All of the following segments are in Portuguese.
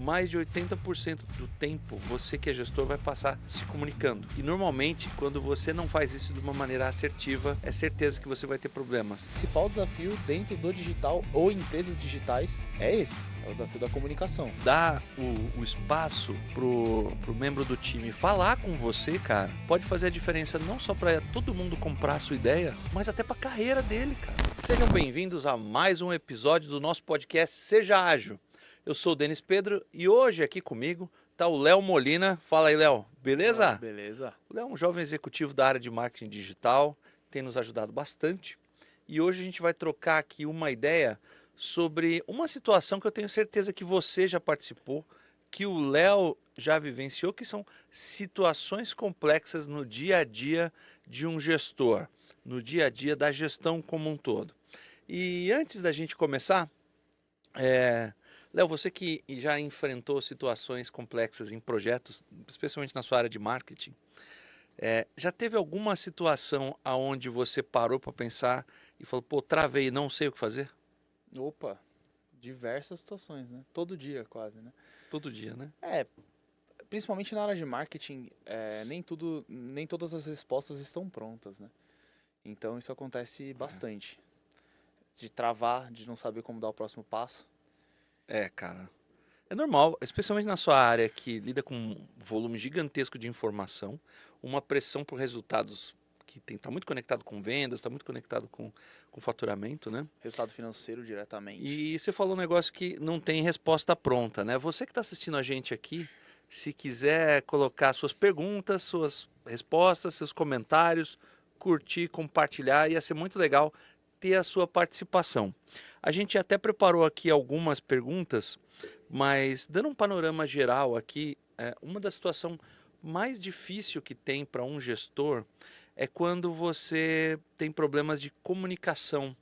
mais de 80% do tempo você que é gestor vai passar se comunicando. E normalmente, quando você não faz isso de uma maneira assertiva, é certeza que você vai ter problemas. O principal desafio dentro do digital ou empresas digitais é esse, é o desafio da comunicação. Dar o espaço pro membro do time falar com você, cara, pode fazer a diferença não só para todo mundo comprar a sua ideia, mas até para a carreira dele, cara. Sejam bem-vindos a mais um episódio do nosso podcast Seja Ágil. Eu sou o Denis Pedro e hoje aqui comigo está o Léo Molina. Fala aí, Léo. Beleza? Beleza. O Léo é um jovem executivo da área de marketing digital, tem nos ajudado bastante. E hoje a gente vai trocar aqui uma ideia sobre uma situação que eu tenho certeza que você já participou, que o Léo já vivenciou, que são situações complexas no dia a dia de um gestor, no dia a dia da gestão como um todo. E antes da gente começar, Léo, você que já enfrentou situações complexas em projetos, especialmente na sua área de marketing, já teve alguma situação aonde você parou para pensar e falou, pô, travei, não sei o que fazer? Opa, diversas situações, né? Todo dia quase, né? Todo dia, né? Principalmente na área de marketing, nem todas as respostas estão prontas, né? Então isso acontece bastante. De travar, de não saber como dar o próximo passo. Cara. É normal, especialmente na sua área que lida com um volume gigantesco de informação, uma pressão por resultados que está muito conectado com vendas, está muito conectado com faturamento, né? Resultado financeiro diretamente. E você falou um negócio que não tem resposta pronta, né? Você que está assistindo a gente aqui, se quiser colocar suas perguntas, suas respostas, seus comentários, curtir, compartilhar, ia ser muito legal ter a sua participação. A gente até preparou aqui algumas perguntas, mas dando um panorama geral aqui, uma das situações mais difíceis que tem para um gestor é quando você tem problemas de comunicação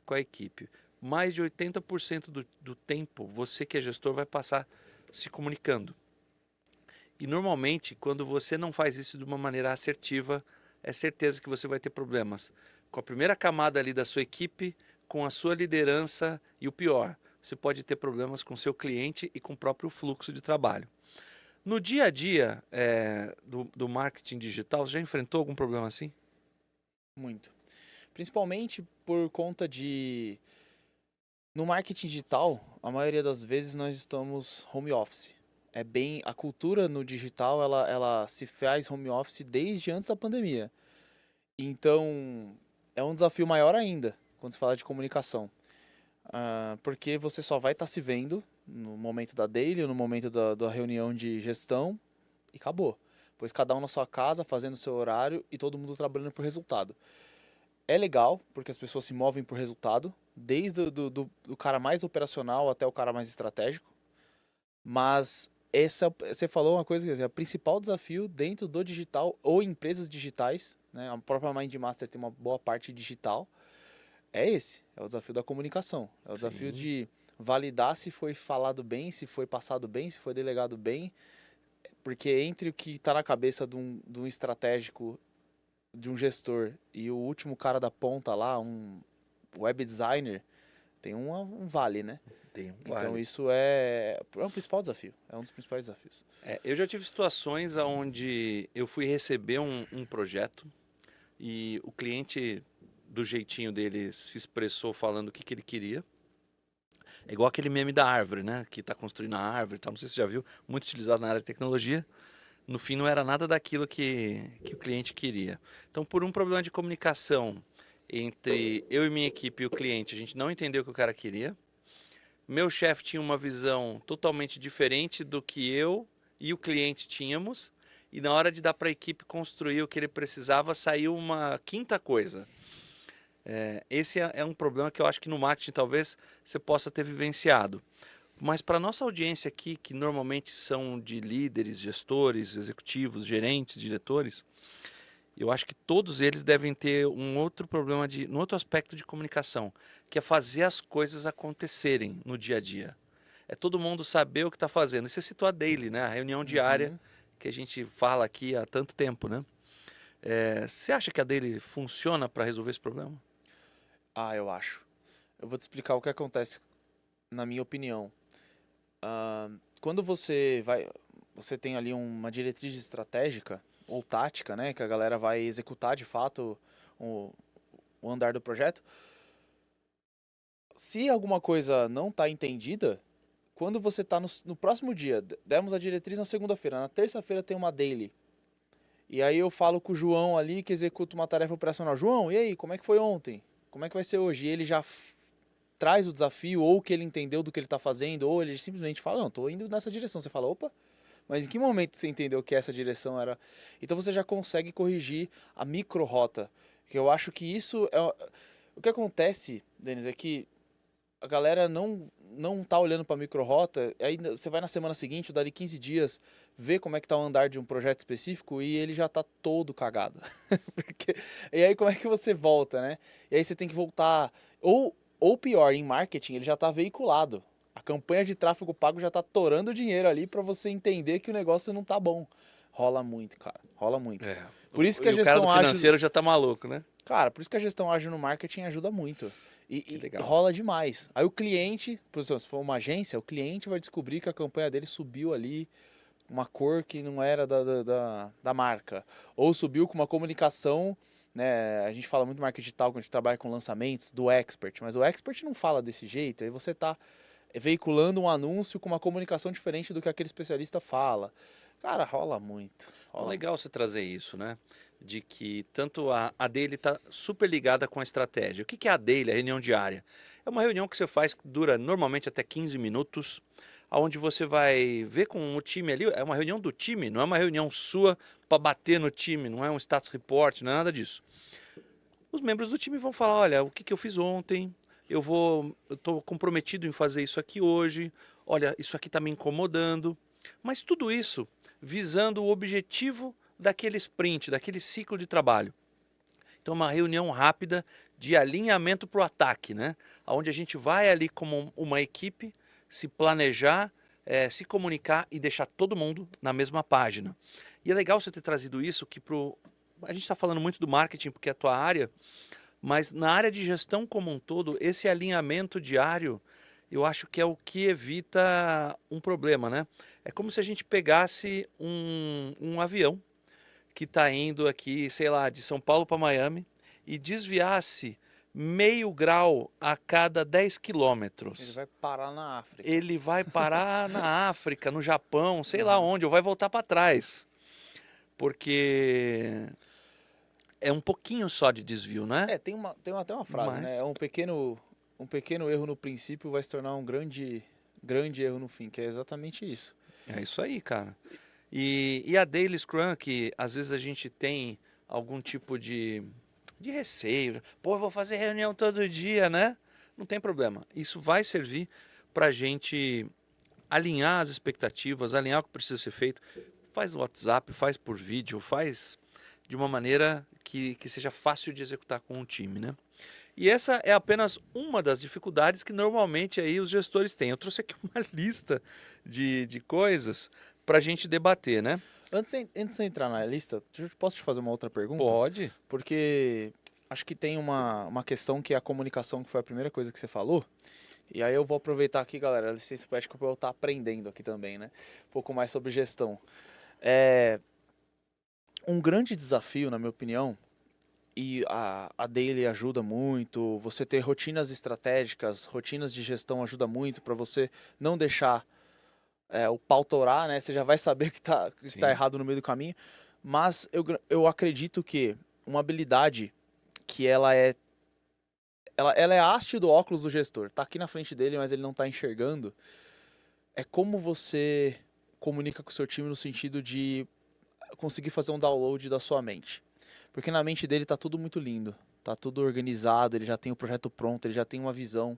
com a equipe. Mais de 80% do tempo, você que é gestor vai passar se comunicando. E normalmente, quando você não faz isso de uma maneira assertiva, é certeza que você vai ter problemas com a primeira camada ali da sua equipe, com a sua liderança e o pior, você pode ter problemas com seu cliente e com o próprio fluxo de trabalho. No dia a dia do marketing digital, você já enfrentou algum problema assim? Muito. Principalmente por conta de... No marketing digital, a maioria das vezes nós estamos home office. A cultura no digital, ela se faz home office desde antes da pandemia. Então, é um desafio maior ainda quando se fala de comunicação. Porque você só vai estar se vendo no momento da daily, no momento da reunião de gestão e acabou. Pois cada um na sua casa, fazendo o seu horário e todo mundo trabalhando por resultado. É legal, porque as pessoas se movem por resultado, desde do cara mais operacional até o cara mais estratégico. Mas você falou uma coisa, quer dizer, o principal desafio dentro do digital ou empresas digitais, né, a própria MindMaster tem uma boa parte digital, é o desafio da comunicação. É o desafio Sim. de validar se foi falado bem, se foi passado bem, se foi delegado bem, porque entre o que está na cabeça de um estratégico, de um gestor, e o último cara da ponta lá, um web designer, tem um vale, né? Tem, Então vale. isso é um principal desafio, é um dos principais desafios. Eu já tive situações onde eu fui receber um projeto e o cliente, do jeitinho dele, se expressou falando o que ele queria. É igual aquele meme da árvore, né? Que está construindo a árvore e tal. Não sei se você já viu, muito utilizado na área de tecnologia. No fim, não era nada daquilo que o cliente queria. Então, por um problema de comunicação entre eu e minha equipe e o cliente, a gente não entendeu o que o cara queria. Meu chefe tinha uma visão totalmente diferente do que eu e o cliente tínhamos. E na hora de dar para a equipe construir o que ele precisava, saiu uma quinta coisa. Esse é um problema que eu acho que no marketing talvez você possa ter vivenciado. Mas para nossa audiência aqui, que normalmente são de líderes, gestores, executivos, gerentes, diretores, eu acho que todos eles devem ter um outro problema, um outro aspecto de comunicação, que é fazer as coisas acontecerem no dia a dia. É todo mundo saber o que está fazendo. E você citou a daily, né? A reunião diária que a gente fala aqui há tanto tempo, né? Você acha que a daily funciona para resolver esse problema? Eu acho. Eu vou te explicar o que acontece, na minha opinião. Quando você tem ali uma diretriz estratégica ou tática, né, que a galera vai executar de fato o andar do projeto. Se alguma coisa não está entendida, quando você está no próximo dia, demos a diretriz na segunda-feira, na terça-feira tem uma daily. E aí eu falo com o João ali que executa uma tarefa operacional. João, e aí, como é que foi ontem? Como é que vai ser hoje? E ele já traz o desafio, ou que ele entendeu do que ele está fazendo, ou ele simplesmente fala, não, estou indo nessa direção. Você fala, opa, mas em que momento você entendeu que essa direção era... Então você já consegue corrigir a micro-rota. Que eu acho que isso é... O que acontece, Denis, é que a galera não tá olhando para a micro-rota, aí você vai na semana seguinte, ou dali 15 dias, ver como é que tá o andar de um projeto específico e ele já tá todo cagado. E aí como é que você volta, né? E aí você tem que voltar, ou pior, em marketing ele já tá veiculado. A campanha de tráfego pago já tá torando dinheiro ali para você entender que o negócio não tá bom. Rola muito, cara. Rola muito. É. Por isso que a E o cara gestão do ágil... financeiro já tá maluco, né? Cara, por isso que a gestão ágil no marketing ajuda muito. Que E legal. rola demais. Aí o cliente, por exemplo, se for uma agência, o cliente vai descobrir que a campanha dele subiu ali uma cor que não era da marca. Ou subiu com uma comunicação, né? A gente fala muito marketing digital quando a gente trabalha com lançamentos, do expert. Mas o expert não fala desse jeito. Aí você está veiculando um anúncio com uma comunicação diferente do que aquele especialista fala. Cara, rola muito. Rola Legal você trazer isso, né? De que tanto a daily está super ligada com a estratégia. O que é a daily, a reunião diária? É uma reunião que você faz que dura normalmente até 15 minutos, onde você vai ver com o time ali. É uma reunião do time, não é uma reunião sua para bater no time, não é um status report, não é nada disso. Os membros do time vão falar, olha, o que eu fiz ontem, eu estou comprometido em fazer isso aqui hoje, olha, isso aqui está me incomodando. Mas tudo isso visando o objetivo daquele sprint, daquele ciclo de trabalho. Então, uma reunião rápida de alinhamento para o ataque, né? Onde a gente vai ali como uma equipe se planejar, se comunicar e deixar todo mundo na mesma página. E é legal você ter trazido isso, que a gente está falando muito do marketing porque é a tua área, mas na área de gestão como um todo, esse alinhamento diário, eu acho que é o que evita um problema, né? É como se a gente pegasse um avião que está indo aqui, sei lá, de São Paulo para Miami e desviasse meio grau a cada 10 quilômetros. Ele vai parar na África. Ele vai parar na África, no Japão, sei lá onde, ou vai voltar para trás. Porque é um pouquinho só de desvio, né? Tem até uma frase, Mas... né? É um pequeno erro no princípio vai se tornar um grande erro no fim, que é exatamente isso. É isso aí, cara. E a Daily Scrum, que às vezes a gente tem algum tipo de receio. Pô, eu vou fazer reunião todo dia, né? Não tem problema. Isso vai servir para a gente alinhar as expectativas, alinhar o que precisa ser feito. Faz no WhatsApp, faz por vídeo, faz de uma maneira que seja fácil de executar com o time, né? E essa é apenas uma das dificuldades que normalmente aí os gestores têm. Eu trouxe aqui uma lista de coisas para a gente debater, né? Antes de entrar na lista, posso te fazer uma outra pergunta? Pode. Porque acho que tem uma questão que é a comunicação, que foi a primeira coisa que você falou. E aí eu vou aproveitar aqui, galera, a licença poética para eu estar aprendendo aqui também, né? Um pouco mais sobre gestão. Um grande desafio, na minha opinião, e a Daily ajuda muito, você ter rotinas estratégicas, rotinas de gestão ajuda muito para você não deixar o pau torar, né? Você já vai saber que tá errado no meio do caminho. Mas eu acredito que uma habilidade que ela é a haste do óculos do gestor. Tá aqui na frente dele, mas ele não tá enxergando. É como você comunica com o seu time no sentido de conseguir fazer um download da sua mente. Porque na mente dele tá tudo muito lindo, tá tudo organizado, ele já tem o projeto pronto, ele já tem uma visão.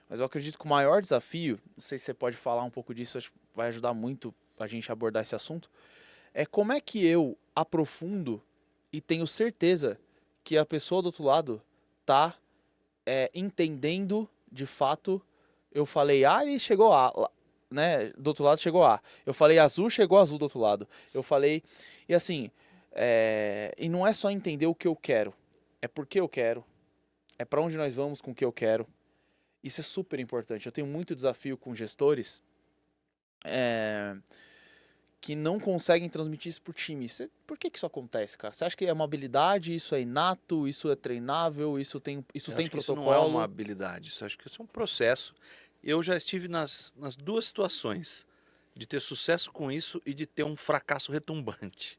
Mas eu acredito que o maior desafio, não sei se você pode falar um pouco disso, acho que vai ajudar muito a gente a abordar esse assunto, é como é que eu aprofundo e tenho certeza que a pessoa do outro lado tá entendendo de fato. Eu falei A e chegou A, né? Do outro lado chegou A. Eu falei azul, chegou azul do outro lado. Eu falei... E assim... E não é só entender o que eu quero, é porque eu quero, é para onde nós vamos com o que eu quero. Isso é super importante. Eu tenho muito desafio com gestores é, que não conseguem transmitir isso pro time. Por que isso acontece, cara? Você acha que é uma habilidade, isso é inato, isso é treinável, isso tem Eu acho que isso não é protocolo? uma habilidade, isso acho que isso é um processo. Eu já estive nas duas situações, de ter sucesso com isso e de ter um fracasso retumbante.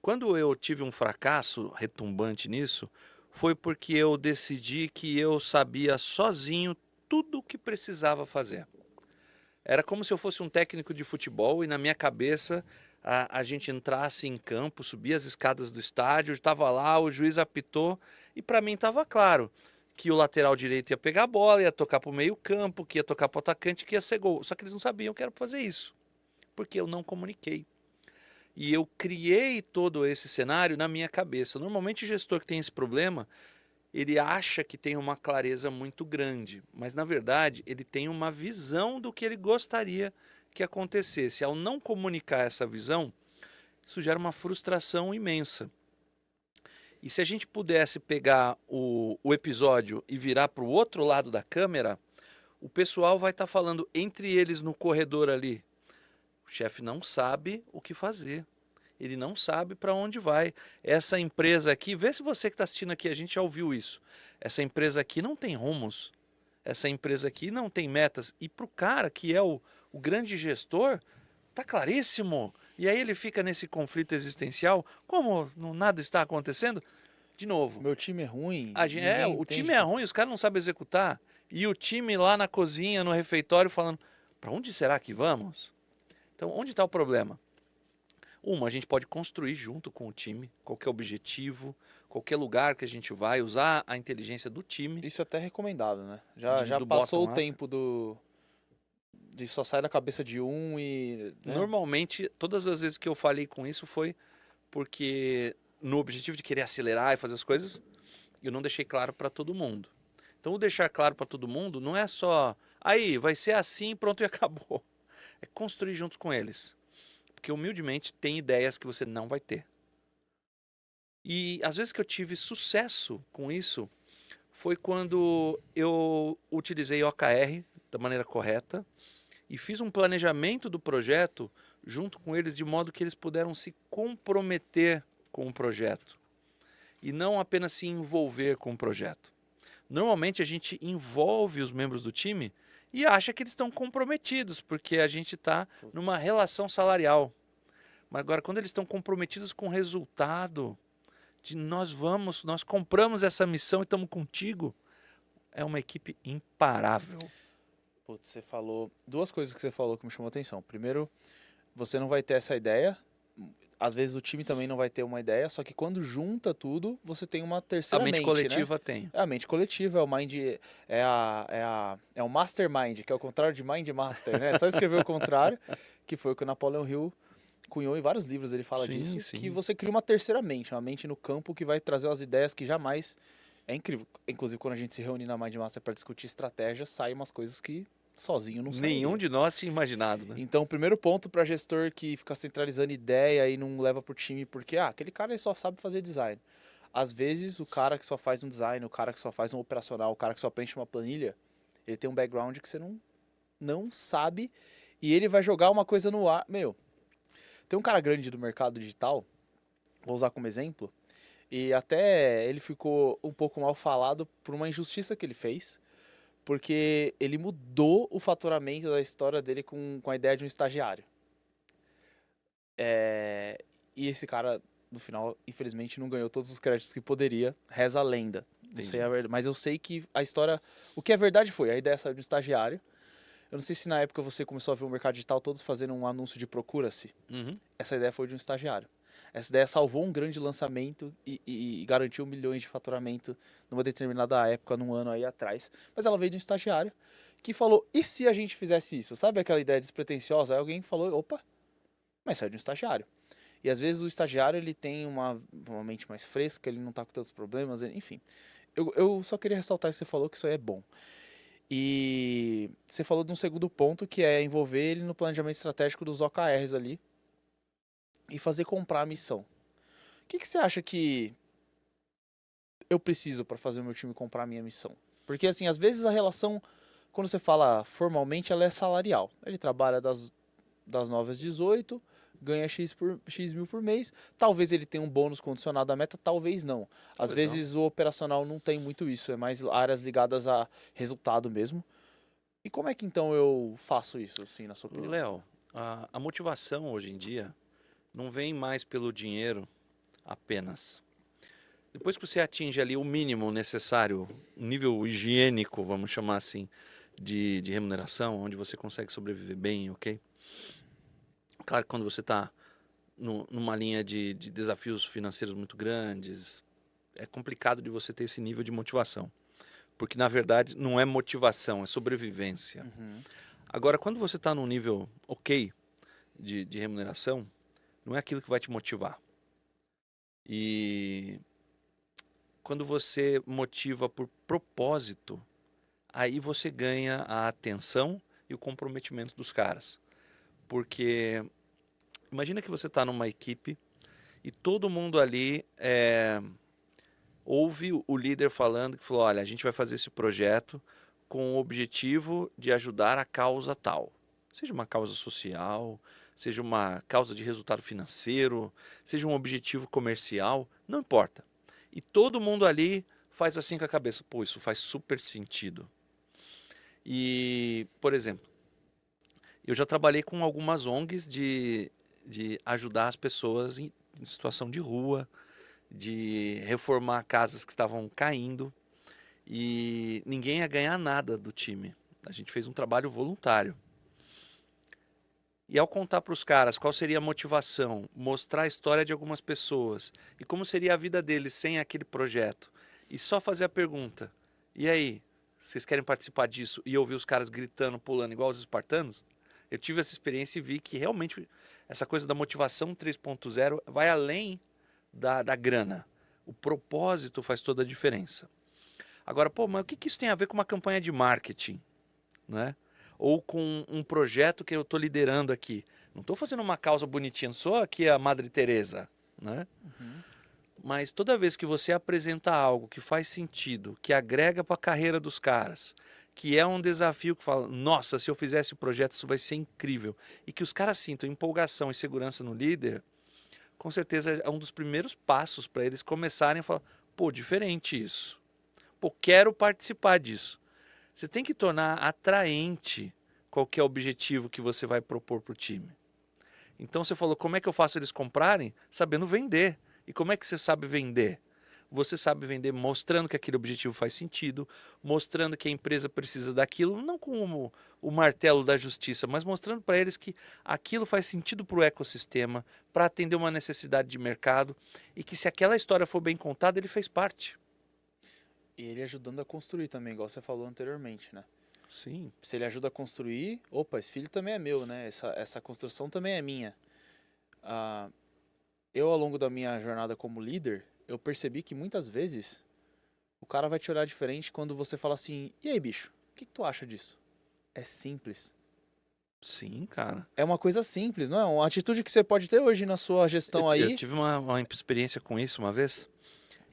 Quando eu tive um fracasso retumbante nisso, foi porque eu decidi que eu sabia sozinho tudo o que precisava fazer. Era como se eu fosse um técnico de futebol e na minha cabeça a gente entrasse em campo, subia as escadas do estádio, estava lá, o juiz apitou e para mim estava claro que o lateral direito ia pegar a bola, ia tocar para o meio campo, que ia tocar para o atacante, que ia ser gol. Só que eles não sabiam que era para fazer isso, porque eu não comuniquei. E eu criei todo esse cenário na minha cabeça. Normalmente o gestor que tem esse problema, ele acha que tem uma clareza muito grande, mas na verdade ele tem uma visão do que ele gostaria que acontecesse. Ao não comunicar essa visão, isso gera uma frustração imensa. E se a gente pudesse pegar o episódio e virar para o outro lado da câmera, o pessoal vai estar falando entre eles no corredor ali. O chefe não sabe o que fazer. Ele não sabe para onde vai. Essa empresa aqui, vê se você que está assistindo aqui, a gente já ouviu isso. Essa empresa aqui não tem rumos. Essa empresa aqui não tem metas. E para o cara que é o grande gestor, tá claríssimo. E aí ele fica nesse conflito existencial. Como nada está acontecendo? De novo, Meu time é ruim, o ninguém time entende. é ruim, os caras não sabem executar. E o time lá na cozinha, no refeitório, falando: para onde será que vamos? Então, onde está o problema? A gente pode construir junto com o time, qualquer objetivo, qualquer lugar que a gente vai, usar a inteligência do time, Isso é até recomendado, né? Já do passou o bottom-up. tempo de só sair da cabeça de um e, né? Normalmente, todas as vezes que eu falei com isso foi porque, no objetivo de querer acelerar e fazer as coisas, eu não deixei claro para todo mundo. Então, o deixar claro para todo mundo não é só, aí, vai ser assim, pronto e acabou. É construir junto com eles. Porque, humildemente, tem ideias que você não vai ter. E às vezes que eu tive sucesso com isso foi quando eu utilizei OKR da maneira correta e fiz um planejamento do projeto junto com eles de modo que eles puderam se comprometer com o projeto e não apenas se envolver com o projeto. Normalmente a gente envolve os membros do time e acha que eles estão comprometidos porque a gente está numa relação salarial. Mas agora quando eles estão comprometidos com o resultado, de nós compramos essa missão e estamos contigo, é uma equipe imparável. Putz, você falou duas coisas que você falou que me chamou a atenção. Primeiro, você não vai ter essa ideia. Às vezes o time também não vai ter uma ideia, só que quando junta tudo, você tem uma A terceira mente mente, né? coletiva tem. É a mente coletiva, é o mind, é o mastermind, que é o contrário de mind master, né? É só escrever o contrário, que foi o que o Napoleon Hill cunhou em vários livros, ele fala Sim, disso, sim. que você cria uma terceira mente, uma mente no campo que vai trazer umas ideias que jamais... É incrível. Inclusive, quando a gente se reúne na Mind Master para discutir estratégia, saem umas coisas que sozinho não Nenhum sairia. de nós tinha imaginado, né? Então, o primeiro ponto para gestor que fica centralizando ideia e não leva pro time porque, aquele cara ele só sabe fazer design. Às vezes, o cara que só faz um design, o cara que só faz um operacional, o cara que só preenche uma planilha, ele tem um background que você não sabe e ele vai jogar uma coisa no ar. Meu, tem um cara grande do mercado digital, vou usar como exemplo, e até ele ficou um pouco mal falado por uma injustiça que ele fez, porque ele mudou o faturamento da história dele com a ideia de um estagiário. E esse cara, no final, infelizmente, não ganhou todos os créditos que poderia. Reza a lenda. Não sei a verdade, mas eu sei que a história... O que é verdade foi, a ideia saiu de um estagiário. Eu não sei se na época você começou a ver o mercado digital todos fazendo um anúncio de procura-se. Uhum. Essa ideia foi de um estagiário. Essa ideia salvou um grande lançamento e garantiu milhões de faturamento numa determinada época, num ano aí atrás. Mas ela veio de um estagiário que falou, e se a gente fizesse isso? Sabe aquela ideia despretensiosa? Aí alguém falou, opa, mas saiu de um estagiário. E às vezes o estagiário ele tem uma mente mais fresca, ele não tá com tantos problemas, enfim. Eu só queria ressaltar que você falou que isso aí é bom. E você falou de um segundo ponto que é envolver ele no planejamento estratégico dos OKRs ali e fazer comprar a missão. O que você acha que eu preciso para fazer o meu time comprar a minha missão? Porque assim, às vezes a relação quando você fala formalmente, ela é salarial. Ele trabalha das 9 às 18, ganha X mil por mês. Talvez ele tenha um bônus condicionado à meta, talvez não. Às Talvez não. vezes o operacional não tem muito isso, é mais áreas ligadas a resultado mesmo. E como é que então eu faço isso, assim, na sua opinião? Léo, a motivação hoje em dia não vem mais pelo dinheiro apenas. Depois que você atinge ali o mínimo necessário, um nível higiênico, vamos chamar assim, de remuneração, onde você consegue sobreviver bem, ok? Claro que quando você está numa linha de desafios financeiros muito grandes, é complicado de você ter esse nível de motivação. Porque, na verdade, não é motivação, é sobrevivência. Uhum. Agora, quando você está num nível ok de remuneração, não é aquilo que vai te motivar. E quando você motiva por propósito, aí você ganha a atenção e o comprometimento dos caras. Porque imagina que você está numa equipe e todo mundo ali ouve o líder falando que falou, olha, a gente vai fazer esse projeto com o objetivo de ajudar a causa tal. Seja uma causa social, seja uma causa de resultado financeiro, seja um objetivo comercial, não importa. E todo mundo ali faz assim com a cabeça, pô, isso faz super sentido. E, por exemplo, eu já trabalhei com algumas ONGs de ajudar as pessoas em situação de rua, de reformar casas que estavam caindo e ninguém ia ganhar nada do time. A gente fez um trabalho voluntário. E ao contar para os caras qual seria a motivação, mostrar a história de algumas pessoas e como seria a vida deles sem aquele projeto, e só fazer a pergunta: e aí, vocês querem participar disso? E ouvir os caras gritando, pulando igual os espartanos? Eu tive essa experiência e vi que realmente essa coisa da motivação 3.0 vai além da grana. O propósito faz toda a diferença. Agora, pô, mas o que isso tem a ver com uma campanha de marketing, né? Ou com um projeto que eu estou liderando aqui? Não estou fazendo uma causa bonitinha, não sou aqui a Madre Teresa, né? Uhum. Mas toda vez que você apresenta algo que faz sentido, que agrega para a carreira dos caras, que é um desafio que fala, nossa, se eu fizesse o projeto isso vai ser incrível, e que os caras sintam empolgação e segurança no líder, com certeza é um dos primeiros passos para eles começarem a falar, pô, diferente isso. Pô, quero participar disso. Você tem que tornar atraente qualquer objetivo que você vai propor para o time. Então você falou, como é que eu faço eles comprarem? Sabendo vender. E como é que você sabe vender? Você sabe vender mostrando que aquele objetivo faz sentido, mostrando que a empresa precisa daquilo, não como o martelo da justiça, mas mostrando para eles que aquilo faz sentido para o ecossistema, para atender uma necessidade de mercado e que se aquela história for bem contada, ele fez parte. E ele ajudando a construir também, igual você falou anteriormente, né? Sim. Se ele ajuda a construir, opa, esse filho também é meu, né? Essa construção também é minha. Ah, eu, ao longo da minha jornada como líder, eu percebi que muitas vezes o cara vai te olhar diferente quando você fala assim, e aí, bicho, o que tu acha disso? É simples. Sim, cara. É uma coisa simples, não é? Uma atitude que você pode ter hoje na sua gestão Eu aí. tive uma experiência com isso uma vez,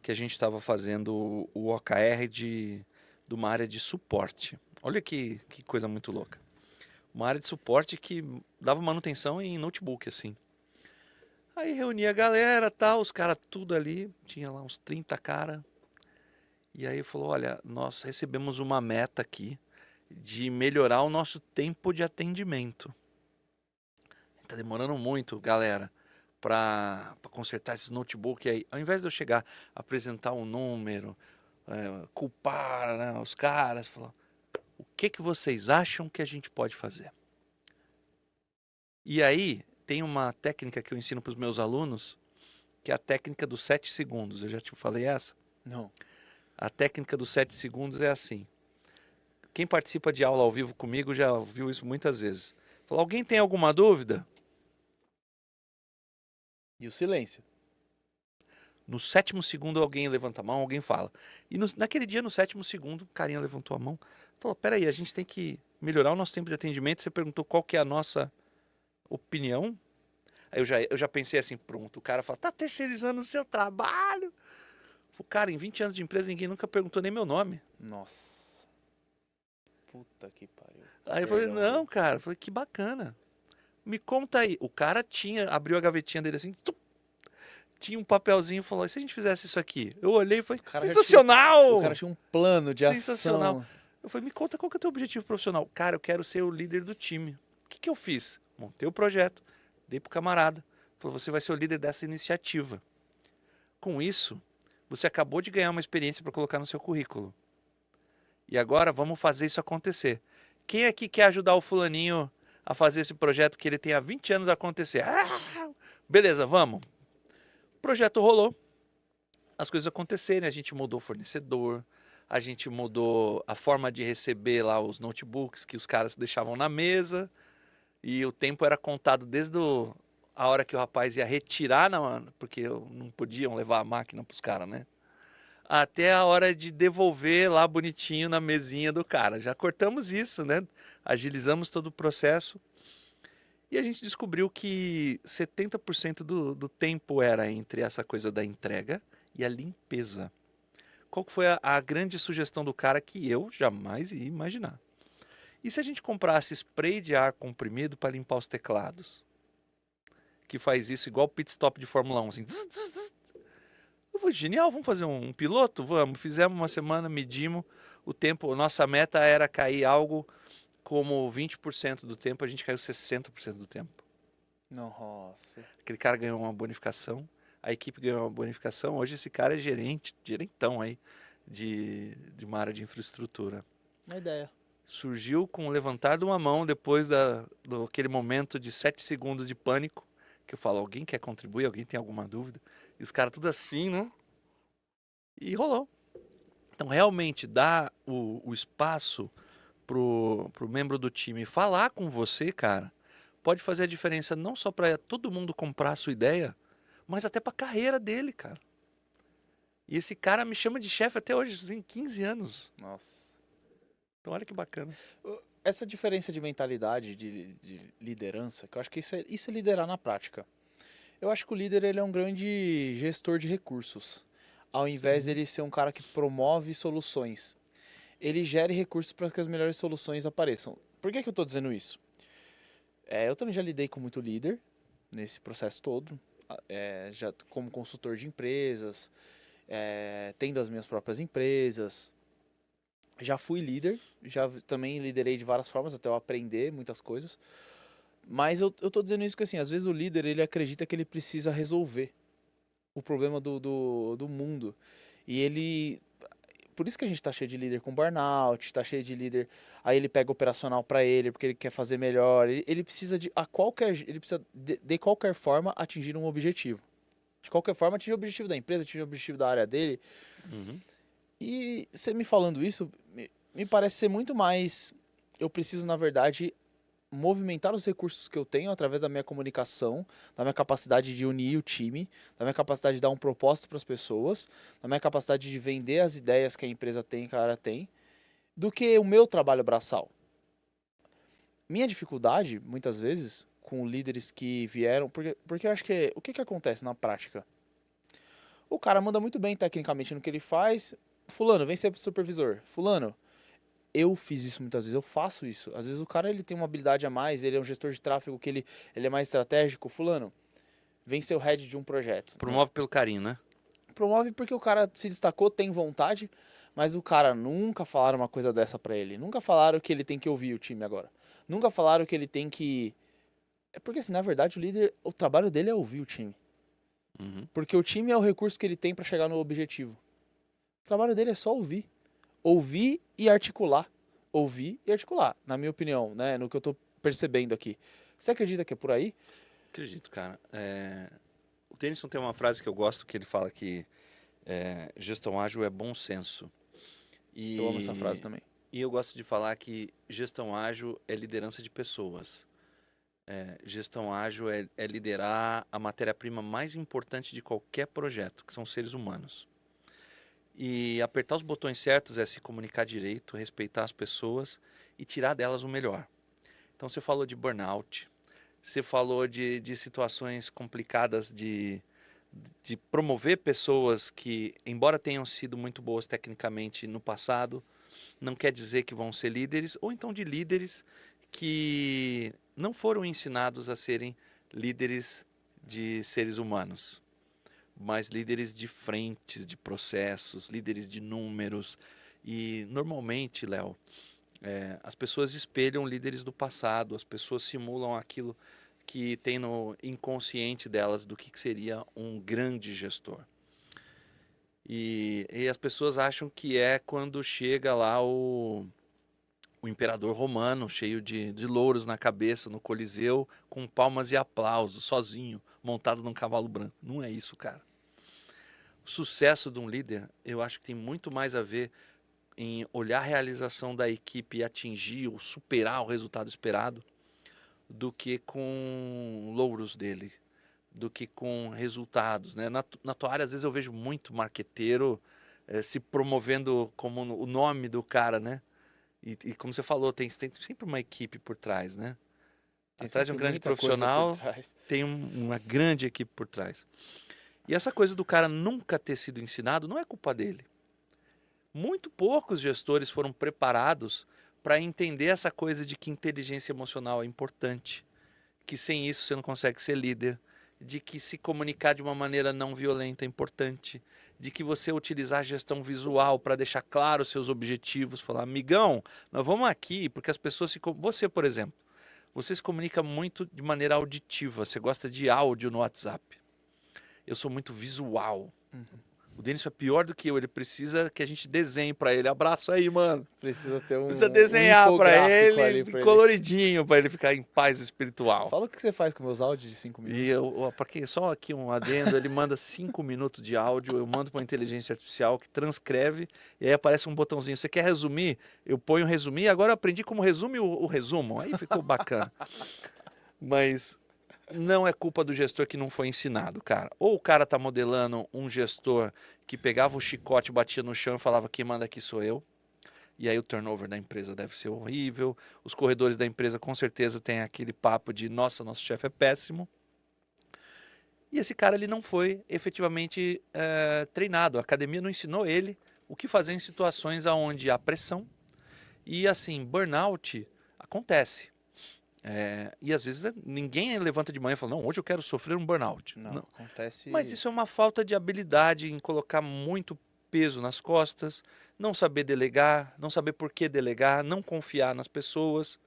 que a gente estava fazendo o OKR de uma área de suporte. Olha que coisa muito louca. Uma área de suporte que dava manutenção em notebook, assim. Aí reunia a galera, tal, os caras tudo ali, tinha lá uns 30 cara. E aí falou, olha, nós recebemos uma meta aqui de melhorar o nosso tempo de atendimento. Tá demorando muito, galera, para consertar esses notebooks aí. Ao invés de eu chegar, apresentar um número, culpar, né, os caras, falar, o que vocês acham que a gente pode fazer? E aí, tem uma técnica que eu ensino para os meus alunos, que é a técnica dos 7 segundos. Eu já te falei essa? Não. A técnica dos 7 segundos é assim. Quem participa de aula ao vivo comigo já viu isso muitas vezes. Falou, alguém tem alguma dúvida? E o silêncio. No 7º segundo alguém levanta a mão, alguém fala. E naquele dia, no 7º segundo, o carinha levantou a mão. Falou, peraí, a gente tem que melhorar o nosso tempo de atendimento. Você perguntou qual que é a nossa opinião? Aí eu já pensei assim, pronto, o cara fala, tá terceirizando o seu trabalho? O cara, em 20 anos de empresa, ninguém nunca perguntou nem meu nome. Nossa. Puta que pariu. Aí eu falei, Perdão, não, cara. Eu falei, que bacana. Me conta aí. O cara abriu a gavetinha dele assim, tinha um papelzinho e falou, e se a gente fizesse isso aqui? Eu olhei e falei, O cara já tinha, o sensacional! cara tinha um plano de Sensacional. ação. Eu falei, me conta qual que é o teu objetivo profissional. Cara, eu quero ser o líder do time. O que que eu fiz? Montei o projeto, dei pro camarada. Falou, você vai ser o líder dessa iniciativa. Com isso, você acabou de ganhar uma experiência para colocar no seu currículo. E agora vamos fazer isso acontecer. Quem aqui quer ajudar o fulaninho a fazer esse projeto que ele tem há 20 anos a acontecer? Ah, beleza, vamos. O projeto rolou. As coisas aconteceram, a gente mudou o fornecedor, a gente mudou a forma de receber lá os notebooks que os caras deixavam na mesa, e o tempo era contado desde a hora que o rapaz ia retirar, porque não podiam levar a máquina para os caras, né? Até a hora de devolver lá bonitinho na mesinha do cara. Já cortamos isso, né? Agilizamos todo o processo. E a gente descobriu que 70% do tempo era entre essa coisa da entrega e a limpeza. Qual que foi a grande sugestão do cara que eu jamais ia imaginar? E se a gente comprasse spray de ar comprimido para limpar os teclados? Que faz isso igual pit stop de Fórmula 1, assim. Zzz, zzz, zzz. Eu falei, genial, vamos fazer um piloto? Vamos. Fizemos uma semana, medimos o tempo. Nossa meta era cair algo como 20% do tempo, a gente caiu 60% do tempo. Nossa. Aquele cara ganhou uma bonificação, a equipe ganhou uma bonificação. Hoje esse cara é gerentão aí de uma área de infraestrutura. Uma ideia. Surgiu com o levantar de uma mão depois daquele momento de 7 segundos de pânico, que eu falo, alguém quer contribuir? Alguém tem alguma dúvida? E os caras tudo assim, né? E rolou. Então, realmente, dar o espaço pro membro do time falar com você, cara, pode fazer a diferença não só para todo mundo comprar a sua ideia, mas até para a carreira dele, cara. E esse cara me chama de chefe até hoje, isso tem 15 anos. Nossa. Então, olha que bacana. Essa diferença de mentalidade, de liderança, que eu acho que isso é liderar na prática. Eu acho que o líder ele é um grande gestor de recursos. Ao invés de ele ser um cara que promove soluções, ele gere recursos para que as melhores soluções apareçam. Por que eu estou dizendo isso? Eu também já lidei com muito líder nesse processo todo, já como consultor de empresas, tendo as minhas próprias empresas. Já fui líder, já também liderei de várias formas até eu aprender muitas coisas. Mas eu tô dizendo isso porque, assim, às vezes o líder, ele acredita que ele precisa resolver o problema do mundo. E ele... Por isso que a gente tá cheio de líder com burnout, tá cheio de líder... Aí ele pega operacional para ele, porque ele quer fazer melhor. Ele precisa ele precisa de qualquer forma atingir um objetivo. De qualquer forma, atingir o objetivo da empresa, atingir o objetivo da área dele. Uhum. E você me falando isso, me parece ser muito mais... Eu preciso, na verdade, movimentar os recursos que eu tenho através da minha comunicação, da minha capacidade de unir o time, da minha capacidade de dar um propósito para as pessoas, da minha capacidade de vender as ideias que a empresa tem, que a área tem, do que o meu trabalho braçal. Minha dificuldade, muitas vezes, com líderes que vieram... Porque eu acho que... O que acontece na prática? O cara manda muito bem tecnicamente no que ele faz. Fulano, vem ser supervisor. Fulano, eu fiz isso muitas vezes, eu faço isso. Às vezes o cara ele tem uma habilidade a mais, ele é um gestor de tráfego que ele é mais estratégico. Fulano, vem ser o head de um projeto. Promove pelo carinho, né? Promove porque o cara se destacou, tem vontade, mas o cara nunca falaram uma coisa dessa pra ele. Nunca falaram que ele tem que ouvir o time agora. Nunca falaram que ele tem que... É porque, assim, na verdade, o líder, o trabalho dele é ouvir o time. Uhum. Porque o time é o recurso que ele tem pra chegar no objetivo. O trabalho dele é só ouvir. Ouvir e articular. Ouvir e articular, na minha opinião, né? No que eu tô percebendo aqui. Você acredita que é por aí? Acredito, cara. O Denison tem uma frase que eu gosto, que ele fala que gestão ágil é bom senso. Eu amo essa frase também. E eu gosto de falar que gestão ágil é liderança de pessoas. Gestão ágil é liderar a matéria-prima mais importante de qualquer projeto, que são os seres humanos. E apertar os botões certos é se comunicar direito, respeitar as pessoas e tirar delas o melhor. Então você falou de burnout, você falou de situações complicadas de promover pessoas que, embora tenham sido muito boas tecnicamente no passado, não quer dizer que vão ser líderes, ou então de líderes que não foram ensinados a serem líderes de seres humanos, mas líderes de frentes, de processos, líderes de números. E normalmente, Léo, as pessoas espelham líderes do passado, as pessoas simulam aquilo que tem no inconsciente delas do que seria um grande gestor. E as pessoas acham que é quando chega lá o imperador romano, cheio de louros na cabeça, no Coliseu, com palmas e aplausos, sozinho, montado num cavalo branco. Não é isso, cara. O sucesso de um líder, eu acho que tem muito mais a ver em olhar a realização da equipe e atingir ou superar o resultado esperado, do que com louros dele, do que com resultados, né? Na tua área, às vezes eu vejo muito marqueteiro se promovendo como o nome do cara, né? E como você falou, tem sempre uma equipe por trás, né? Tem Atrás de um sempre grande muita coisa por profissional, trás. tem uma grande equipe por trás. E essa coisa do cara nunca ter sido ensinado não é culpa dele. Muito poucos gestores foram preparados para entender essa coisa de que inteligência emocional é importante, que sem isso você não consegue ser líder, de que se comunicar de uma maneira não violenta é importante, de que você utilizar a gestão visual para deixar claro os seus objetivos, falar, amigão, nós vamos aqui, porque as pessoas se... Você, por exemplo, você se comunica muito de maneira auditiva, você gosta de áudio no WhatsApp. Eu sou muito visual. O Denis é pior do que eu, ele precisa que a gente desenhe para ele. Abraço aí, mano. Precisa ter Precisa um desenhar para infográfico ali ele, pra ele. coloridinho, para ele ficar em paz espiritual. Fala o que você faz com meus áudios de 5 minutos. E para quem só aqui um adendo, ele manda 5 minutos de áudio, eu mando para a inteligência artificial que transcreve e aí aparece um botãozinho. Você quer resumir? Eu ponho resumir. Agora eu aprendi como resume o resumo. Aí ficou bacana. Mas não é culpa do gestor que não foi ensinado, cara. Ou o cara tá modelando um gestor que pegava o chicote, batia no chão e falava quem manda aqui sou eu. E aí o turnover da empresa deve ser horrível. Os corredores da empresa com certeza têm aquele papo de nossa, nosso chefe é péssimo. E esse cara ele não foi efetivamente treinado. A academia não ensinou ele o que fazer em situações onde há pressão. E assim, burnout acontece. E às vezes ninguém levanta de manhã e fala, não, hoje eu quero sofrer um burnout. Não, acontece. Mas isso é uma falta de habilidade em colocar muito peso nas costas, não saber delegar, não saber por que delegar, não confiar nas pessoas.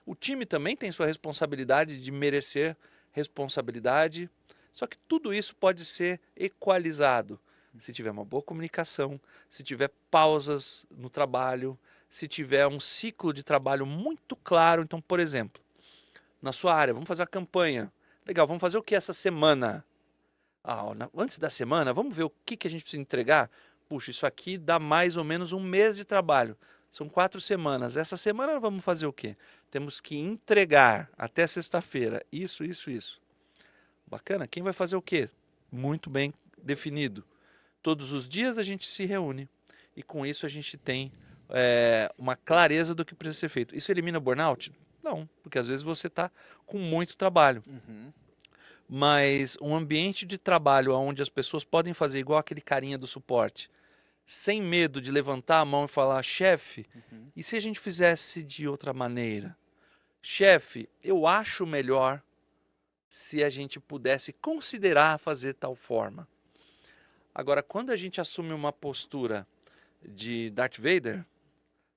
O time também tem sua responsabilidade de merecer responsabilidade, só que tudo isso pode ser equalizado se tiver uma boa comunicação, se tiver pausas no trabalho, se tiver um ciclo de trabalho muito claro. Então, por exemplo, na sua área, vamos fazer uma campanha. Legal, vamos fazer o que essa semana? Antes da semana, vamos ver o que a gente precisa entregar? Puxa, isso aqui dá mais ou menos um mês de trabalho. São 4 semanas. Essa semana vamos fazer o quê? Temos que entregar até sexta-feira. Isso. Bacana. Quem vai fazer o quê? Muito bem definido. Todos os dias a gente se reúne. E com isso a gente tem uma clareza do que precisa ser feito. Isso elimina o burnout? Não, porque às vezes você está com muito trabalho. Mas um ambiente de trabalho onde as pessoas podem fazer igual aquele carinha do suporte, sem medo de levantar a mão e falar, chefe, e se a gente fizesse de outra maneira? Chefe, eu acho melhor se a gente pudesse considerar fazer tal forma. Agora, quando a gente assume uma postura de Darth Vader,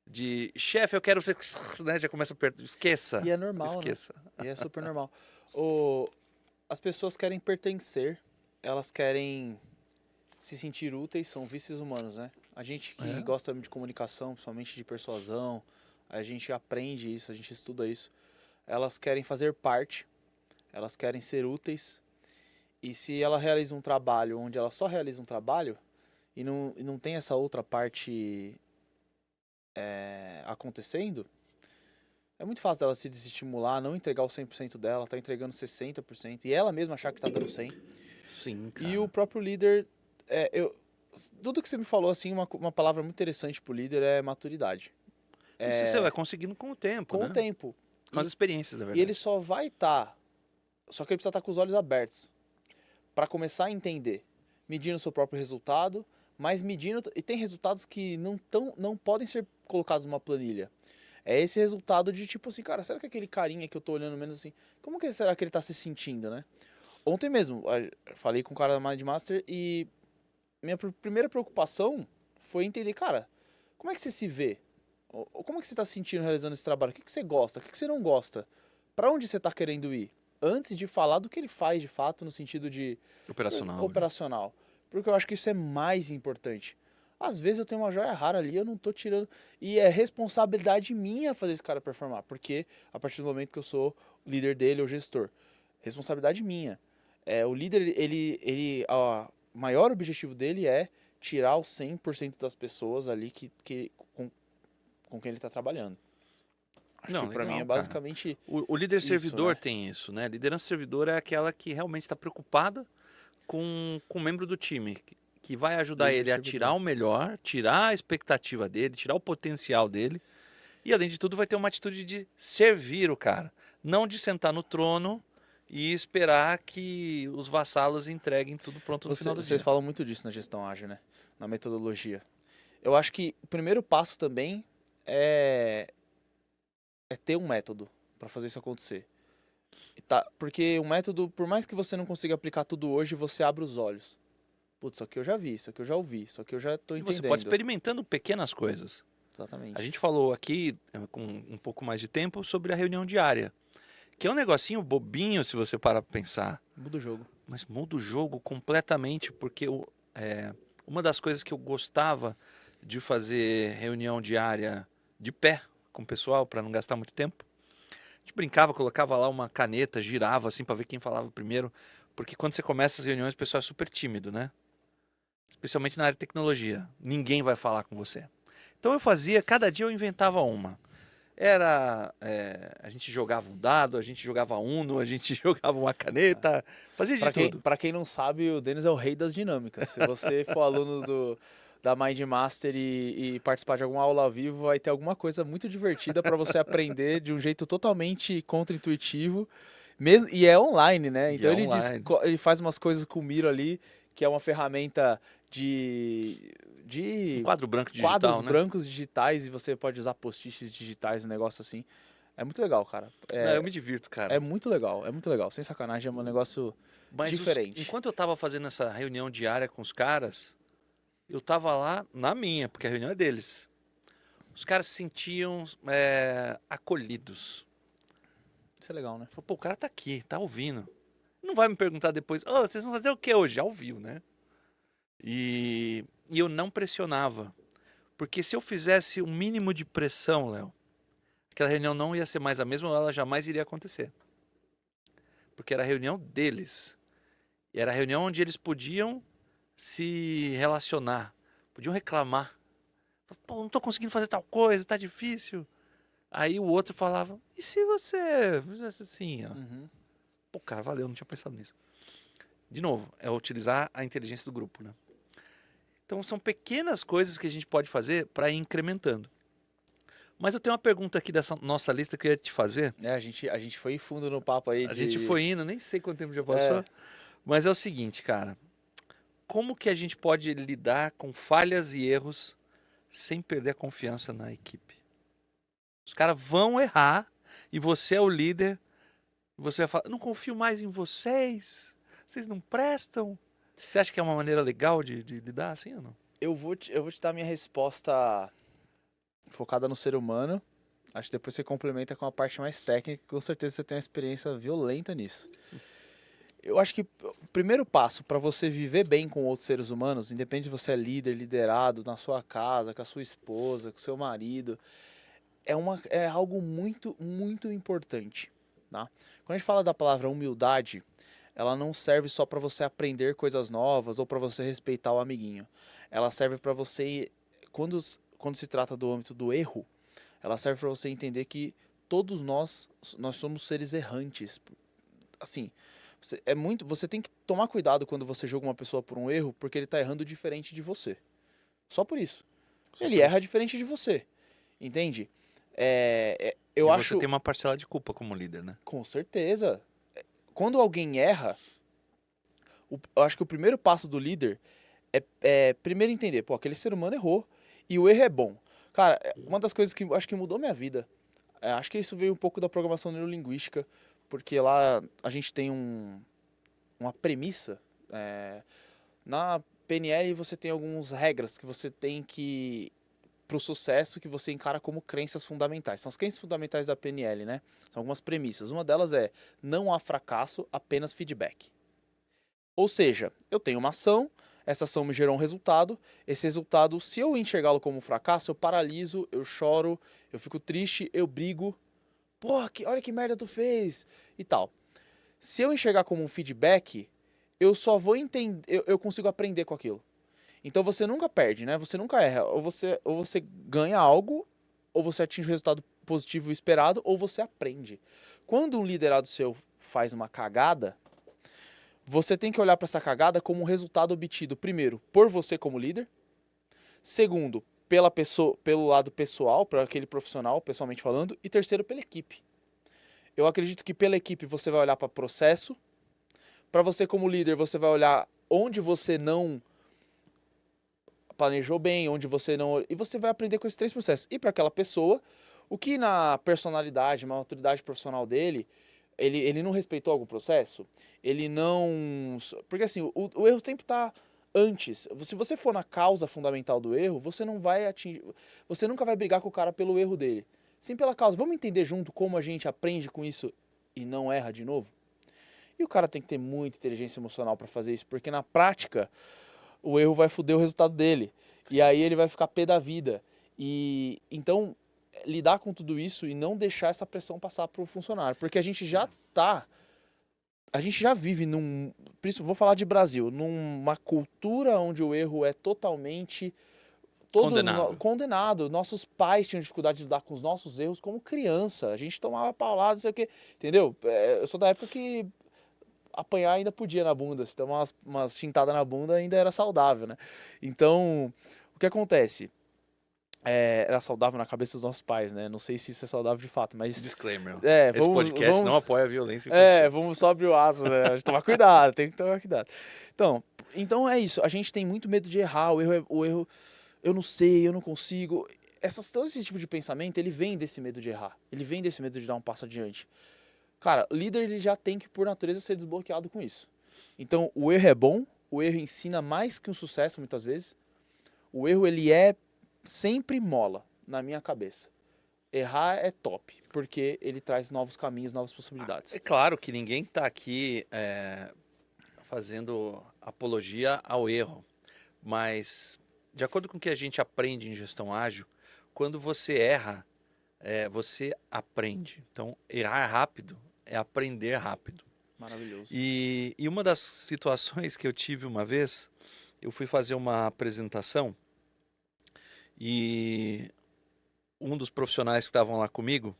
de chefe, eu quero ser, né, já começa a perder, esqueça. E é normal, esqueça. né? E é super normal. As pessoas querem pertencer, elas querem se sentir úteis, são vícios humanos, né? A gente que gosta de comunicação, principalmente de persuasão, a gente aprende isso, a gente estuda isso. Elas querem fazer parte, elas querem ser úteis. E se ela realiza um trabalho onde ela só realiza um trabalho e não tem essa outra parte acontecendo, é muito fácil dela se desestimular, não entregar o 100% dela, tá entregando 60%, e ela mesma achar que tá dando 100%. Sim, cara. E o próprio líder, tudo que você me falou, assim, uma palavra muito interessante pro líder é maturidade. Isso você vai conseguindo com o tempo, Com né? o tempo. Com as experiências, na verdade. E ele só vai estar, só que ele precisa estar com os olhos abertos, para começar a entender, medindo o seu próprio resultado, mas medindo, e tem resultados que não podem ser colocados numa planilha. É esse resultado de tipo assim, cara, será que aquele carinha que eu tô olhando menos assim, como que será que ele tá se sentindo, né? Ontem mesmo, falei com o cara da Mind Master e minha primeira preocupação foi entender, cara, como é que você se vê? Como é que você tá se sentindo realizando esse trabalho? O que você gosta? O que você não gosta? Pra onde você tá querendo ir? Antes de falar do que ele faz de fato, no sentido de Operacional. operacional. Porque eu acho que isso é mais importante. Às vezes eu tenho uma joia rara ali, eu não tô tirando. E é responsabilidade minha fazer esse cara performar. Porque a partir do momento que eu sou líder dele ou gestor, responsabilidade minha. O líder, o maior objetivo dele é tirar os 100% das pessoas ali com quem ele está trabalhando. Acho Não, que para mim legal, é cara. basicamente O líder isso, servidor né? tem isso, né? Liderança servidor é aquela que realmente está preocupada com o membro do time, que vai ajudar Líder ele a tirar servidor. o melhor, tirar a expectativa dele, tirar o potencial dele. E além de tudo, vai ter uma atitude de servir o cara, não de sentar no trono e esperar que os vassalos entreguem tudo pronto no final do Vocês dia. falam muito disso na gestão ágil, né? Na metodologia. Eu acho que o primeiro passo também é, é ter um método para fazer isso acontecer. Porque o método, por mais que você não consiga aplicar tudo hoje, você abre os olhos. Putz, isso aqui eu já vi, isso aqui eu já ouvi, isso aqui eu já tô E você pode entendendo. experimentando pequenas coisas. A Exatamente. gente falou aqui, com um pouco mais de tempo, sobre a reunião diária, que é um negocinho bobinho se você parar para pensar, Muda o jogo. mas muda o jogo completamente, porque uma das coisas que eu gostava de fazer reunião diária de pé com o pessoal, para não gastar muito tempo, a gente brincava, colocava lá uma caneta, girava assim para ver quem falava primeiro, porque quando você começa as reuniões o pessoal é super tímido, né? Especialmente na área de tecnologia. Ninguém vai falar com você. Então eu fazia, cada dia eu inventava uma. A gente jogava um dado, a gente jogava Uno, a gente jogava uma caneta, fazia de tudo. Pra quem não sabe, o Denis é o rei das dinâmicas. Se você for aluno da Mind Master e participar de alguma aula ao vivo, vai ter alguma coisa muito divertida para você aprender de um jeito totalmente contra-intuitivo. Mesmo, e é online, né? E Então é online. ele faz umas coisas com o Miro ali, que é uma ferramenta Um de quadro branco quadros digital, né? brancos digitais e você pode usar post-its digitais, um negócio assim. É muito legal, cara. Não, eu me divirto, cara. É muito legal. Sem sacanagem, é um negócio Mas diferente. enquanto eu tava fazendo essa reunião diária com os caras, eu tava lá na minha, porque a reunião é deles. Os caras se sentiam acolhidos. Isso é legal, né? Falei, pô, o cara tá aqui, tá ouvindo. Não vai me perguntar depois, ô, vocês vão fazer o que hoje? Já ouviu, né? E eu não pressionava. Porque se eu fizesse um mínimo de pressão, Léo, aquela reunião não ia ser mais a mesma, ou ela jamais iria acontecer. Porque era a reunião deles. E era a reunião onde eles podiam se relacionar, podiam reclamar. Pô, não tô conseguindo fazer tal coisa, tá difícil. Aí o outro falava, e se você fizesse assim, ó? Uhum. Pô, cara, valeu, não tinha pensado nisso. De novo, é utilizar a inteligência do grupo, né? Então são pequenas coisas que a gente pode fazer para ir incrementando. Mas eu tenho uma pergunta aqui dessa nossa lista que eu ia te fazer. A gente foi fundo no papo aí A gente foi indo, nem sei quanto tempo já É, passou. Mas é o seguinte, cara. Como que a gente pode lidar com falhas e erros sem perder a confiança na equipe? Os caras vão errar e você é o líder. E você vai falar, não confio mais em vocês. Vocês não prestam. Você acha que é uma maneira legal de lidar assim ou não? eu vou te dar minha resposta focada no ser humano. Acho que depois você complementa com a parte mais técnica, que com certeza você tem uma experiência violenta nisso. Eu acho que o primeiro passo para você viver bem com outros seres humanos, independente se você é líder, liderado na sua casa, com a sua esposa, com o seu marido, é algo muito, muito importante, tá? Quando a gente fala da palavra humildade, ela não serve só para você aprender coisas novas ou para você respeitar o amiguinho. Ela serve para você, quando se trata do âmbito do erro, ela serve para você entender que todos nós somos seres errantes. Assim, você tem que tomar cuidado quando você julga uma pessoa por um erro, porque ele está errando diferente de você. Só por isso. Só Ele por erra isso. diferente de você. Entende? Eu E você acho, tem uma parcela de culpa como líder, né? com certeza, quando alguém erra, eu acho que o primeiro passo do líder primeiro entender, pô, aquele ser humano errou e o erro é bom. Cara, uma das coisas que eu acho que mudou minha vida, acho que isso veio um pouco da programação neurolinguística, porque lá a gente tem uma premissa. Na PNL você tem algumas regras que você tem que para o sucesso que você encara como crenças fundamentais. São as crenças fundamentais da PNL, né? São algumas premissas. Uma delas é: não há fracasso, apenas feedback. Ou seja, eu tenho uma ação, essa ação me gerou um resultado, esse resultado, se eu enxergá-lo como um fracasso, eu paraliso, eu choro, eu fico triste, eu brigo. Porra, olha que merda tu fez e tal. Se eu enxergar como um feedback, eu só vou entender, eu consigo aprender com aquilo. Então você nunca perde, né? Você nunca erra. Ou você ganha algo, ou você atinge o resultado positivo esperado, ou você aprende. Quando um liderado seu faz uma cagada, você tem que olhar para essa cagada como um resultado obtido, primeiro, por você como líder, segundo, pela pessoa, pelo lado pessoal, para aquele profissional, pessoalmente falando, e terceiro, pela equipe. Eu acredito que pela equipe você vai olhar para processo, para você como líder você vai olhar onde você não planejou bem, onde você não. E você vai aprender com esses três processos. E para aquela pessoa, o que na personalidade, uma autoridade profissional dele, ele não respeitou algum processo? Ele não. Porque assim, o erro sempre está antes. Se você for na causa fundamental do erro, você não vai atingir. Você nunca vai brigar com o cara pelo erro dele. Sim pela causa. Vamos entender junto como a gente aprende com isso e não erra de novo? E o cara tem que ter muita inteligência emocional para fazer isso, porque na prática o erro vai foder o resultado dele. E aí ele vai ficar pé da vida. E então, lidar com tudo isso e não deixar essa pressão passar pro funcionário. Porque a gente já tá. A gente já vive num. Vou falar de Brasil, numa cultura onde o erro é totalmente. Condenável. Condenado. Nossos pais tinham dificuldade de lidar com os nossos erros como criança. A gente tomava paulada, não sei o quê. Entendeu? Eu sou da época que apanhar ainda podia na bunda, se tomar umas chintadas na bunda ainda era saudável, né? Então, o que acontece? Era saudável na cabeça dos nossos pais, né? Não sei se isso é saudável de fato, mas... Disclaimer. Esse vamos, podcast não apoia a violência infantil. vamos só abrir o aço, né? A gente tomar cuidado, tem que tomar cuidado. Então é isso, a gente tem muito medo de errar, o erro, eu não sei, eu não consigo. Todo esse tipo de pensamento, ele vem desse medo de errar, ele vem desse medo de dar um passo adiante. Cara, líder ele já tem que, por natureza, ser desbloqueado com isso. Então, o erro é bom, o erro ensina mais que um sucesso, muitas vezes. O erro, ele é sempre mola, na minha cabeça. Errar é top, porque ele traz novos caminhos, novas possibilidades. É claro que ninguém está aqui fazendo apologia ao erro, mas, de acordo com o que a gente aprende em gestão ágil, quando você erra, você aprende. Então, errar rápido é aprender rápido. Maravilhoso. E uma das situações que eu tive uma vez, eu fui fazer uma apresentação e um dos profissionais que estavam lá comigo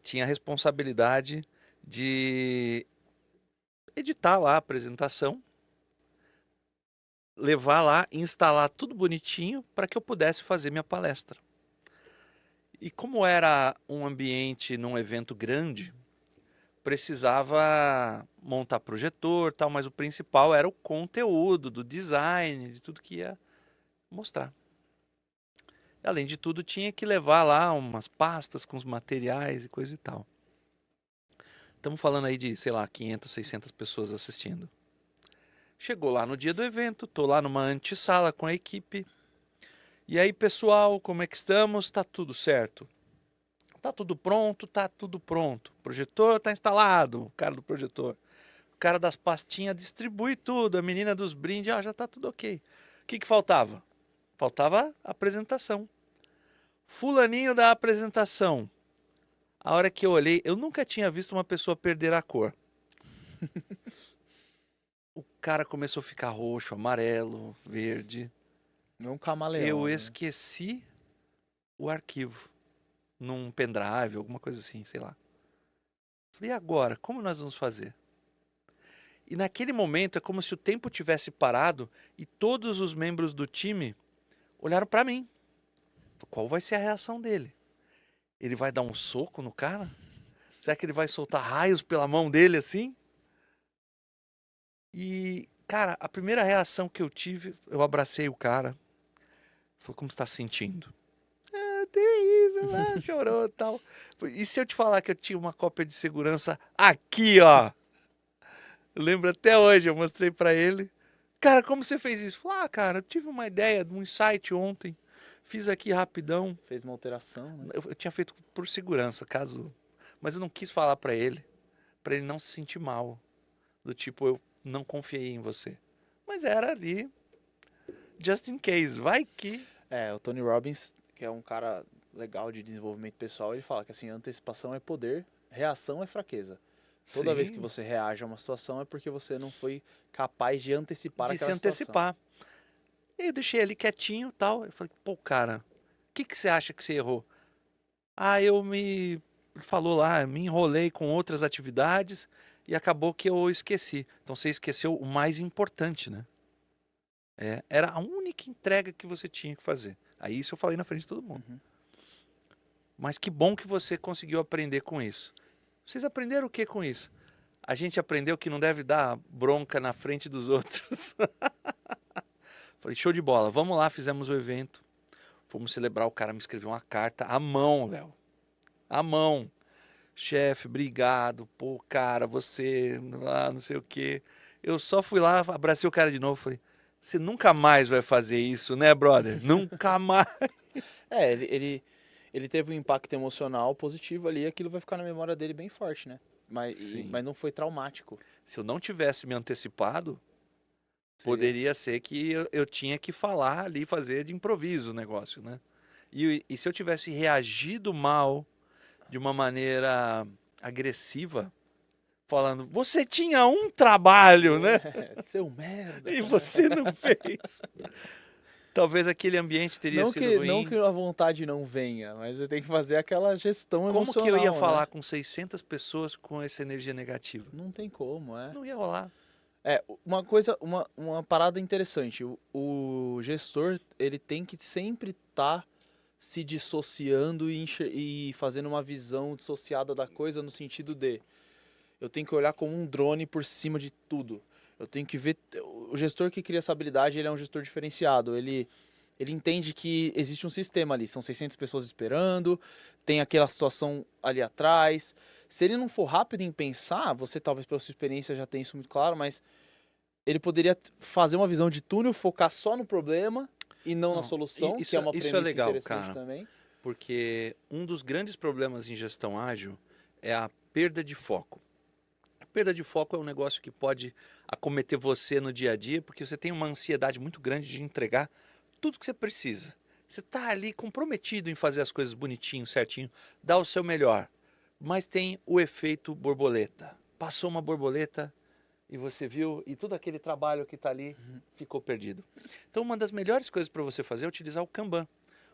tinha a responsabilidade de editar lá a apresentação, levar lá e instalar tudo bonitinho para que eu pudesse fazer minha palestra. E como era um ambiente num evento grande, precisava montar projetor, tal, mas o principal era o conteúdo, do design, de tudo que ia mostrar. Além de tudo, tinha que levar lá umas pastas com os materiais e coisa e tal. Estamos falando aí de, sei lá, 500, 600 pessoas assistindo. Chegou lá no dia do evento, tô lá numa antessala com a equipe. E aí, pessoal, como é que estamos? Tá tudo certo? Tá tudo pronto? Tá tudo pronto. O projetor tá instalado, o cara do projetor. O cara das pastinhas distribui tudo, a menina dos brindes, já tá tudo ok. O que faltava? Faltava a apresentação. Fulaninho da apresentação. A hora que eu olhei, eu nunca tinha visto uma pessoa perder a cor. O cara começou a ficar roxo, amarelo, verde. É um camaleão. Eu né? esqueci o arquivo num pendrive, alguma coisa assim, sei lá. Falei, e agora? Como nós vamos fazer? E naquele momento é como se o tempo tivesse parado e todos os membros do time olharam para mim. Qual vai ser a reação dele? Ele vai dar um soco no cara? Será que ele vai soltar raios pela mão dele assim? E, Cara, a primeira reação que eu tive, eu abracei o cara. Falei, como você tá se sentindo? É terrível, né? Chorou e tal. E se eu te falar que eu tinha uma cópia de segurança aqui, ó? Eu lembro até hoje, eu mostrei pra ele. Cara, como você fez isso? Falei, cara, eu tive uma ideia, um insight ontem. Fiz aqui rapidão. Fez uma alteração, né? Eu tinha feito por segurança, caso... Mas eu não quis falar pra ele não se sentir mal. Do tipo, eu não confiei em você. Mas era ali, just in case, vai que... O Tony Robbins, que é um cara legal de desenvolvimento pessoal, ele fala que assim, antecipação é poder, reação é fraqueza. Toda vez que você reage a uma situação é porque você não foi capaz de antecipar de aquela se antecipar. E eu deixei ali quietinho e tal. Eu falei, pô, cara, o que você acha que você errou? Ele falou lá, me enrolei com outras atividades e acabou que eu esqueci. Então você esqueceu o mais importante, né? Era a única entrega que você tinha que fazer. Aí isso eu falei na frente de todo mundo. Uhum. Mas que bom que você conseguiu aprender com isso. Vocês aprenderam o que com isso? A gente aprendeu que não deve dar bronca na frente dos outros. Falei, show de bola, vamos lá, fizemos o evento. Fomos celebrar, o cara me escreveu uma carta à mão, Léo. À mão. Chefe, obrigado. Pô, cara, você lá, não sei o quê. Eu só fui lá, abracei o cara de novo, falei, você nunca mais vai fazer isso, né, brother? Nunca mais. Ele teve um impacto emocional positivo ali, e aquilo vai ficar na memória dele bem forte, né? Mas não foi traumático. Se eu não tivesse me antecipado, Seria. poderia ser que eu tinha que falar ali, fazer de improviso o negócio, né? E se eu tivesse reagido mal, de uma maneira agressiva, falando, você tinha um trabalho, né? Seu merda. E você não fez. Talvez aquele ambiente teria sido ruim. Não que a vontade não venha, mas você tem que fazer aquela gestão Como emocional. que eu ia né? falar com 600 pessoas com essa energia negativa? Não tem como, Não ia rolar. Uma coisa, uma parada interessante. O gestor, ele tem que sempre estar se dissociando e fazendo uma visão dissociada da coisa no sentido de eu tenho que olhar como um drone por cima de tudo. Eu tenho que ver... O gestor que cria essa habilidade, ele é um gestor diferenciado. Ele entende que existe um sistema ali. São 600 pessoas esperando, tem aquela situação ali atrás. Se ele não for rápido em pensar, você talvez pela sua experiência já tenha isso muito claro, mas ele poderia fazer uma visão de túnel, focar só no problema e não na solução, que é uma premissa legal, interessante cara, também. porque um dos grandes problemas em gestão ágil é a perda de foco. A perda de foco é um negócio que pode acometer você no dia a dia, porque você tem uma ansiedade muito grande de entregar tudo que você precisa. Você está ali comprometido em fazer as coisas bonitinho, certinho, dar o seu melhor. Mas tem o efeito borboleta. Passou uma borboleta e você viu, e todo aquele trabalho que está ali ficou perdido. Então uma das melhores coisas para você fazer é utilizar o Kanban.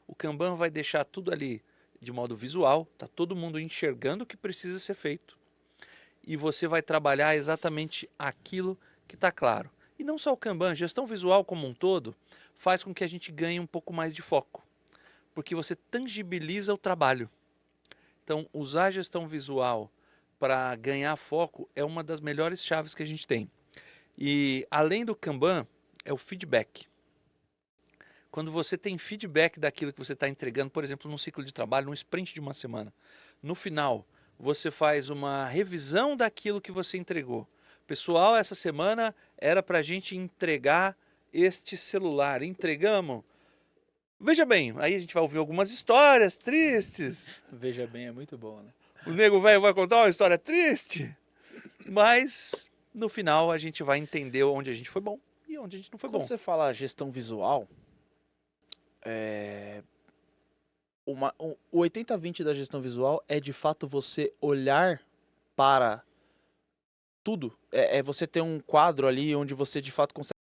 O Kanban vai deixar tudo ali de modo visual, está todo mundo enxergando o que precisa ser feito. E você vai trabalhar exatamente aquilo que está claro. E não só o Kanban, gestão visual como um todo faz com que a gente ganhe um pouco mais de foco. Porque você tangibiliza o trabalho. Então, usar a gestão visual para ganhar foco é uma das melhores chaves que a gente tem. E além do Kanban, é o feedback. Quando você tem feedback daquilo que você está entregando, por exemplo, num ciclo de trabalho, num sprint de uma semana, no final, você faz uma revisão daquilo que você entregou. Pessoal, essa semana era para a gente entregar este celular. Entregamos? Veja bem, aí a gente vai ouvir algumas histórias tristes. Veja bem, é muito bom, né? O nego velho vai contar uma história triste, mas no final a gente vai entender onde a gente foi bom e onde a gente não foi bom. Quando você fala gestão visual, o 80-20 da gestão visual é de fato você olhar para tudo. É você ter um quadro ali onde você de fato consegue